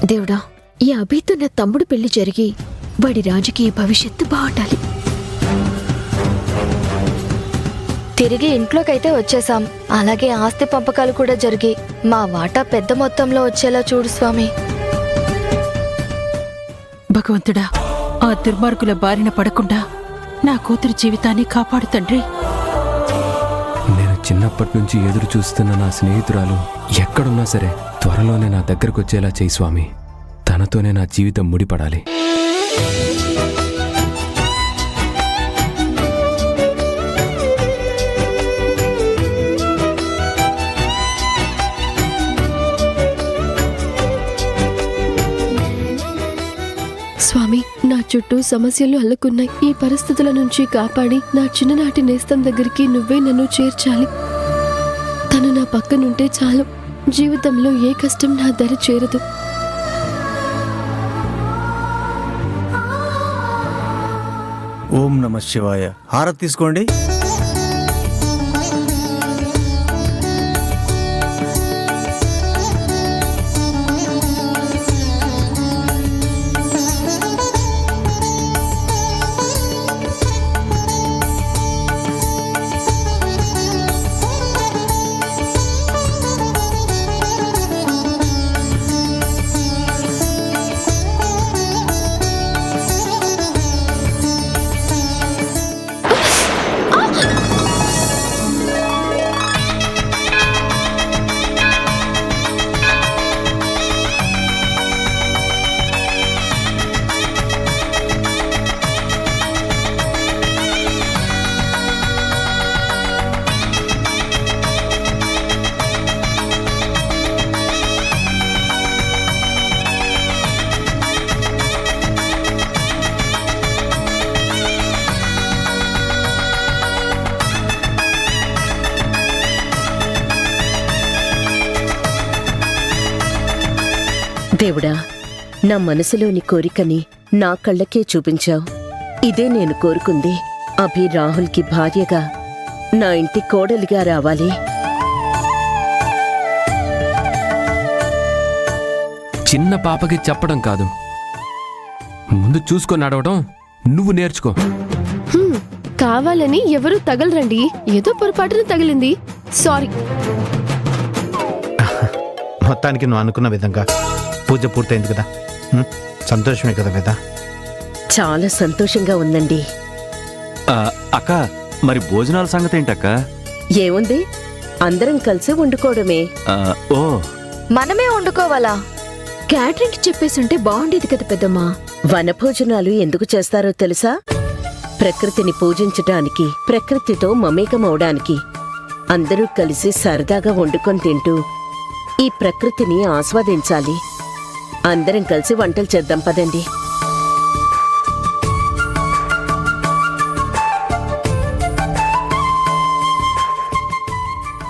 దేవుడా, ఈ అభితో నా తమ్ముడు పెళ్లి జరిగి వాడి రాజకీయ భవిష్యత్తు బాగుండాలి. తిరిగి ఇంట్లోకైతే వచ్చేసాం. అలాగే ఆస్తి పంపకాలు కూడా జరిగి మా వాటా పెద్ద మొత్తంలో వచ్చేలా చూడు స్వామి. భగవంతుడా, ఆ దుర్మార్గుల బారిన పడకుండా నా కూతురు జీవితాన్ని కాపాడు తండ్రి. నేను చిన్నప్పటి నుంచి ఎదురు చూస్తున్న నా స్నేహితురాలు ఎక్కడున్నా సరే త్వరలోనే నా దగ్గరకు వచ్చేలా చేయి స్వామి. తనతోనే నా జీవితం ముడిపడాలి. స్వామి, నా చుట్టూ సమస్యలు అల్లుకున్నాయి. ఈ పరిస్థితుల నుంచి కాపాడి నా చిన్ననాటి నేస్తం దగ్గరికి నువ్వే నన్ను చేర్చాలి. తను నా పక్కనుంటే చాలు, జీవితంలో ఏ కష్టం నా దరి చేరదు. ఓం నమః శివాయ. హారతి తీసుకోండి. దేవుడా, నా మనసులోని కోరికని నా కళ్ళకే చూపించావు. ఇదే నేను కోరుకుంది. అభి రాహుల్కి భార్యగా నా ఇంటి కోడలిగా రావాలి. చిన్న పాపకి చెప్పడం కాదు, ముందు చూసుకొని నడవడం నువ్వు నేర్చుకో. కావాలని ఎవరూ తగలరండి. ఏదో పొరపాటున తగిలింది. సారీ. మొత్తానికి నువ్వు అనుకున్న విధంగా పూజ పూర్తయింది కదా. సంతోషమే కదా వేద? చాలా సంతోషంగా ఉందండి. అక్క, మరి భోజనాల సంగతి ఏంటక్క? ఏముంది, అందరం కలిసి వండుకోవడమే. ఓ, మనమే వండుకోవాలా? క్యాటరింగ్ చెప్పేసుంటే బాగుండేది కదా పెద్దమ్మా. వనభోజనాలు ఎందుకు చేస్తారో తెలుసా? ప్రకృతిని పూజించటానికి, ప్రకృతితో మమేకమవడానికి. అందరూ కలిసి సరదాగా వండుకొని తింటూ ఈ ప్రకృతిని ఆస్వాదించాలి. అందరం కలిసి వంటలు చేద్దాం పదండి.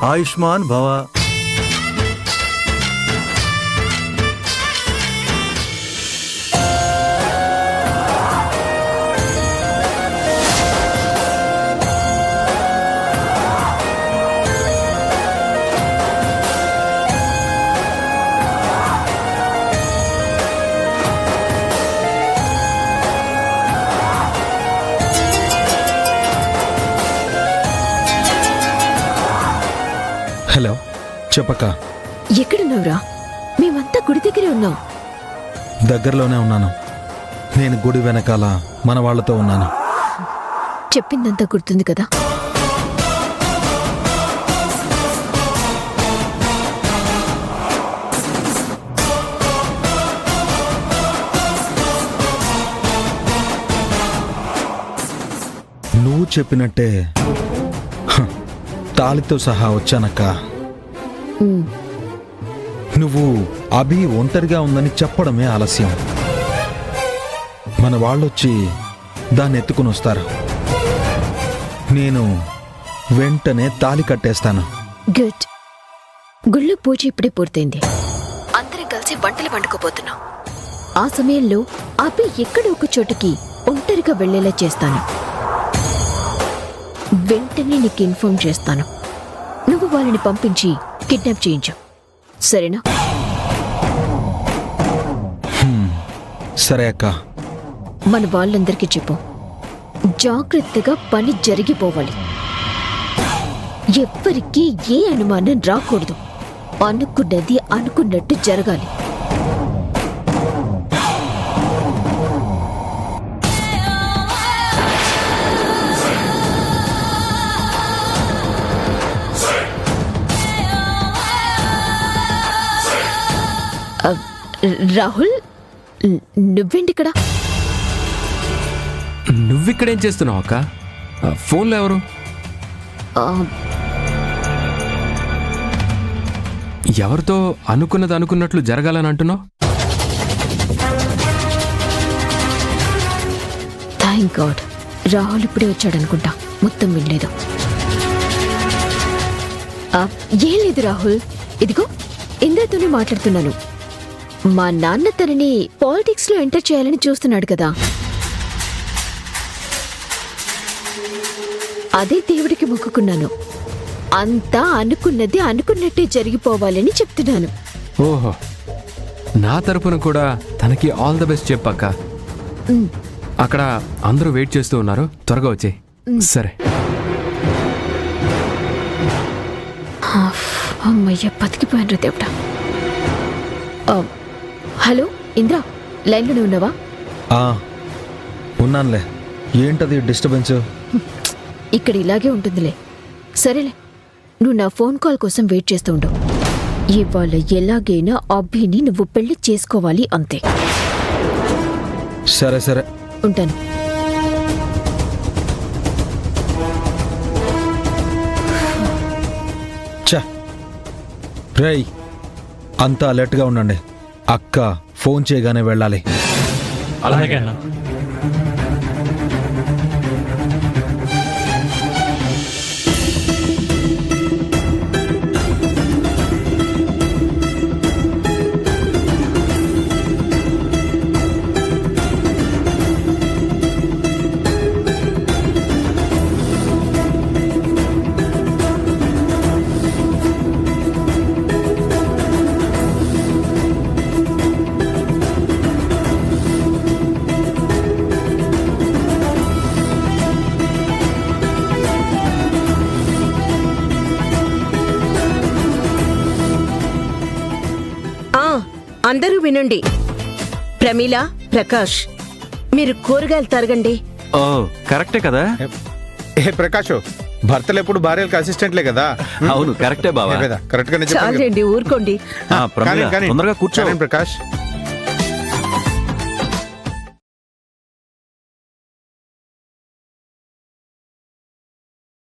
ఆయుష్మాన్ భవ. హలో, చెప్పక్క. ఎక్కడున్నావురా? మేమంతా గుడి దగ్గరే ఉన్నాం. దగ్గరలోనే ఉన్నాను. నేను గుడి వెనకాల మన వాళ్లతో ఉన్నాను. చెప్పిందంతా గుర్తుంది కదా? నువ్వు చెప్పినట్టే తాళితో సహా వచ్చానక్క. నువ్వు అభి ఒంటరిగా ఉందని చెప్పడమే ఆలస్యం. మన వాళ్ళొచ్చి దాన్ని ఎత్తుకుని వస్తారు. నేను వెంటనే తాళి కట్టేస్తాను. గుడ్. గుళ్ళో పూజ ఇప్పుడే పూర్తయింది. అందరం కలిసి వంటలు వండుకోబోతున్నాం. ఆ సమయంలో అభి ఎక్కడో ఒక చోటుకి ఒంటరిగా వెళ్లేలా చేస్తాను. వెంటనే నీకు ఇన్ఫార్మ్ చేస్తాను. నువ్వు వాళ్ళని పంపించి కిడ్నాప్ చేయించు, సరేనా? సరే అక్క. మన వాళ్ళందరికీ చెప్పు, జాగ్రత్తగా పని జరిగిపోవాలి. ఎవ్వరికీ ఏ అనుమానం రాకూడదు. అనుకున్నది అనుకున్నట్టు జరగాలి. రాహుల్, నువ్వేంటిక్కడ? నువ్విక్కడేం చేస్తున్నావు అక్క? ఫోన్లో ఎవరు? ఎవరితో అనుకున్నది అనుకున్నట్లు జరగాలని అంటున్నావు? థ్యాంక్ గాడ్, రాహుల్ ఇప్పుడే వచ్చాడనుకుంటా. మొత్తం వినలేదు. ఏం లేదు రాహుల్, ఇదిగో ఇంద్రతోనే మాట్లాడుతున్నాను. మా నాన్న తనని పాలిటిక్స్ లో ఎంటర్ చేయాలని చూస్తున్నాడు కదా. అదే దేవుడికి మొక్కుకున్నాను. అంతా అనుకున్నది అనుకున్నట్టే జరిగిపోవాలని చెప్తున్నాను. ఓహో, నా తరపున కూడా తనకి ఆల్ ద బెస్ట్ చెప్పక్క. అక్కడ అందరూ వెయిట్ చేస్తూ ఉన్నారు, త్వరగా వచ్చేయ్. సరే. అమ్మయ్య, బతికిపోయాను దేవుడా. హలో ఇంద్ర, లైన్లోనే ఉన్నావా? ఉన్నానులే. ఏంటది డిస్టర్బెన్స్? ఇక్కడ ఇలాగే ఉంటుందిలే. సరేలే, నువ్వు నా ఫోన్ కాల్ కోసం వెయిట్ చేస్తూ ఉండు. ఇవాళ ఎలాగైనా అభిని నువ్వు పెళ్లి చేసుకోవాలి, అంతే. సరే సరే, ఉంటాను. రేయ్, అంతా అలర్ట్గా ఉండండి. అక్క ఫోన్ చేయగానే వెళ్ళాలి. అలాగే అన్న. అందరూ వినండి. ప్రమీల, ప్రకాష్, మీరు కూరగాయలు తరగండి. ఓ కరెక్టే కదా. ఏ ప్రకాష్, భర్తలు ఎప్పుడు భార్యలకు అసిస్టెంట్లే కదా. అవును కరెక్టే బావా. కరెక్ట్ గా చాలండి, ఊరుకోండి. ప్రమీల, తొందరగా కూర్చో ప్రకాష్.